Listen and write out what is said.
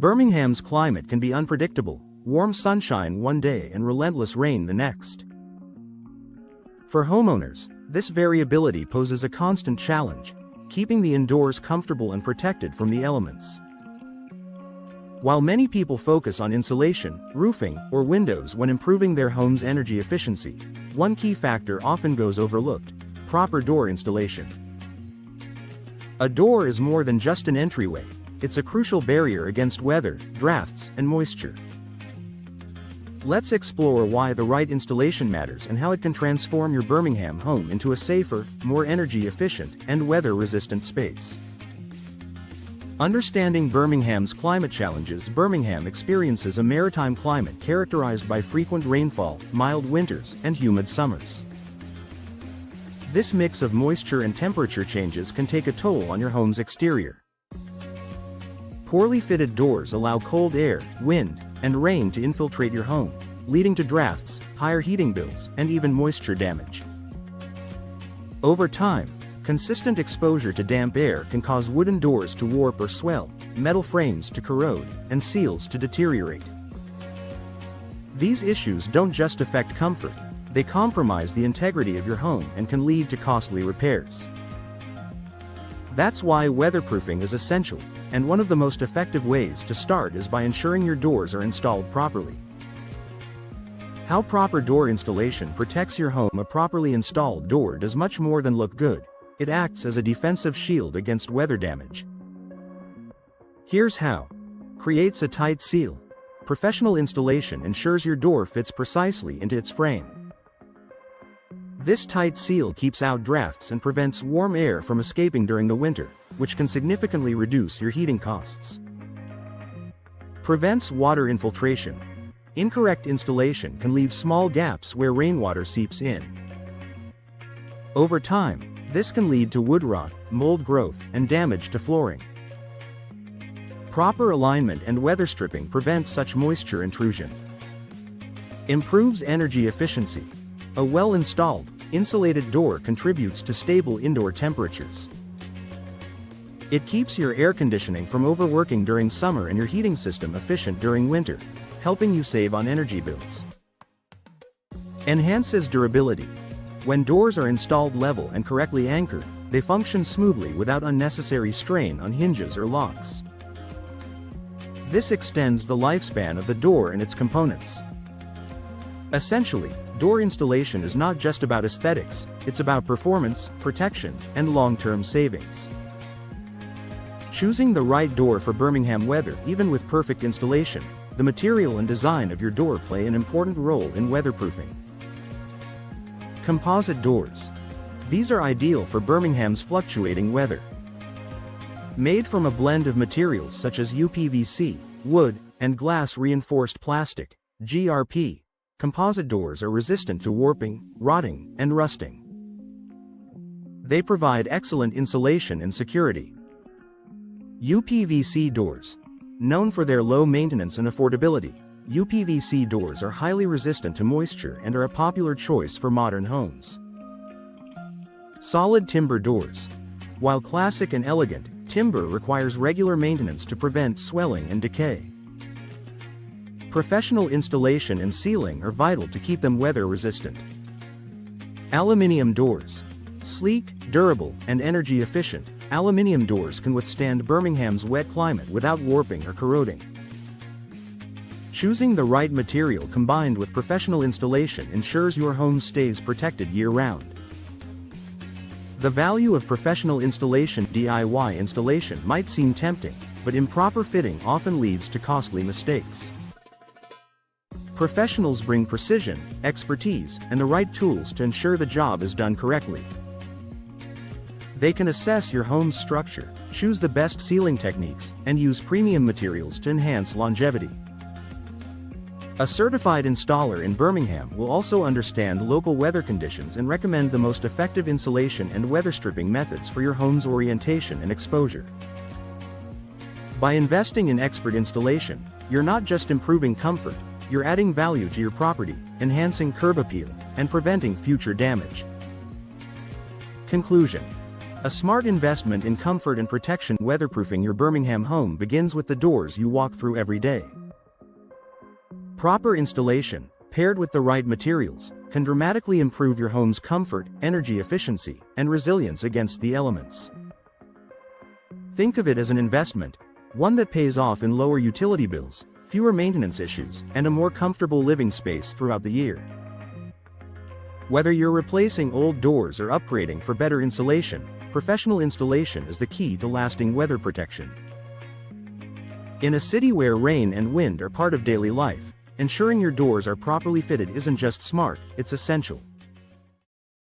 Birmingham's climate can be unpredictable, warm sunshine one day and relentless rain the next. For homeowners, this variability poses a constant challenge, keeping the indoors comfortable and protected from the elements. While many people focus on insulation, roofing, or windows when improving their home's energy efficiency, one key factor often goes overlooked: proper door installation. A door is more than just an entryway, it's a crucial barrier against weather, drafts, and moisture. Let's explore why the right installation matters and how it can transform your Birmingham home into a safer, more energy-efficient, and weather-resistant space. Understanding Birmingham's climate challenges. Birmingham experiences a maritime climate characterized by frequent rainfall, mild winters, and humid summers. This mix of moisture and temperature changes can take a toll on your home's exterior. Poorly fitted doors allow cold air, wind, and rain to infiltrate your home, leading to drafts, higher heating bills, and even moisture damage. Over time, consistent exposure to damp air can cause wooden doors to warp or swell, metal frames to corrode, and seals to deteriorate. These issues don't just affect comfort, they compromise the integrity of your home and can lead to costly repairs. That's why weatherproofing is essential, and one of the most effective ways to start is by ensuring your doors are installed properly. How proper door installation protects your home. A properly installed door does much more than look good. It acts as a defensive shield against weather damage. Here's how. Creates a tight seal. Professional installation ensures your door fits precisely into its frame. This tight seal keeps out drafts and prevents warm air from escaping during the winter, which can significantly reduce your heating costs. Prevents water infiltration. Incorrect installation can leave small gaps where rainwater seeps in. Over time, this can lead to wood rot, mold growth, and damage to flooring. Proper alignment and weather stripping prevent such moisture intrusion. Improves energy efficiency. A well-installed, insulated door contributes to stable indoor temperatures. It keeps your air conditioning from overworking during summer and your heating system efficient during winter, helping you save on energy bills. Enhances durability. When doors are installed level and correctly anchored, they function smoothly without unnecessary strain on hinges or locks. This extends the lifespan of the door and its components. Essentially, door installation is not just about aesthetics, it's about performance, protection, and long-term savings. Choosing the right door for Birmingham weather. Even with perfect installation, the material and design of your door play an important role in weatherproofing. Composite doors. These are ideal for Birmingham's fluctuating weather. Made from a blend of materials such as UPVC, wood, and glass-reinforced plastic, GRP, composite doors are resistant to warping, rotting, and rusting. They provide excellent insulation and security. UPVC doors. Known for their low maintenance and affordability, UPVC doors are highly resistant to moisture and are a popular choice for modern homes. Solid timber doors. While classic and elegant, timber requires regular maintenance to prevent swelling and decay. Professional installation and sealing are vital to keep them weather resistant. Aluminum doors. Sleek, durable, and energy efficient, aluminum doors can withstand Birmingham's wet climate without warping or corroding. Choosing the right material combined with professional installation ensures your home stays protected year-round. The value of professional installation. DIY installation might seem tempting, but improper fitting often leads to costly mistakes. Professionals bring precision, expertise, and the right tools to ensure the job is done correctly. They can assess your home's structure, choose the best sealing techniques, and use premium materials to enhance longevity. A certified installer in Birmingham will also understand local weather conditions and recommend the most effective insulation and weather stripping methods for your home's orientation and exposure. By investing in expert installation, you're not just improving comfort, you're adding value to your property, enhancing curb appeal, and preventing future damage. Conclusion. A smart investment in comfort and protection. Weatherproofing your Birmingham home begins with the doors you walk through every day. Proper installation, paired with the right materials, can dramatically improve your home's comfort, energy efficiency, and resilience against the elements. Think of it as an investment, one that pays off in lower utility bills, fewer maintenance issues, and a more comfortable living space throughout the year. Whether you're replacing old doors or upgrading for better insulation, professional installation is the key to lasting weather protection. In a city where rain and wind are part of daily life, ensuring your doors are properly fitted isn't just smart, it's essential.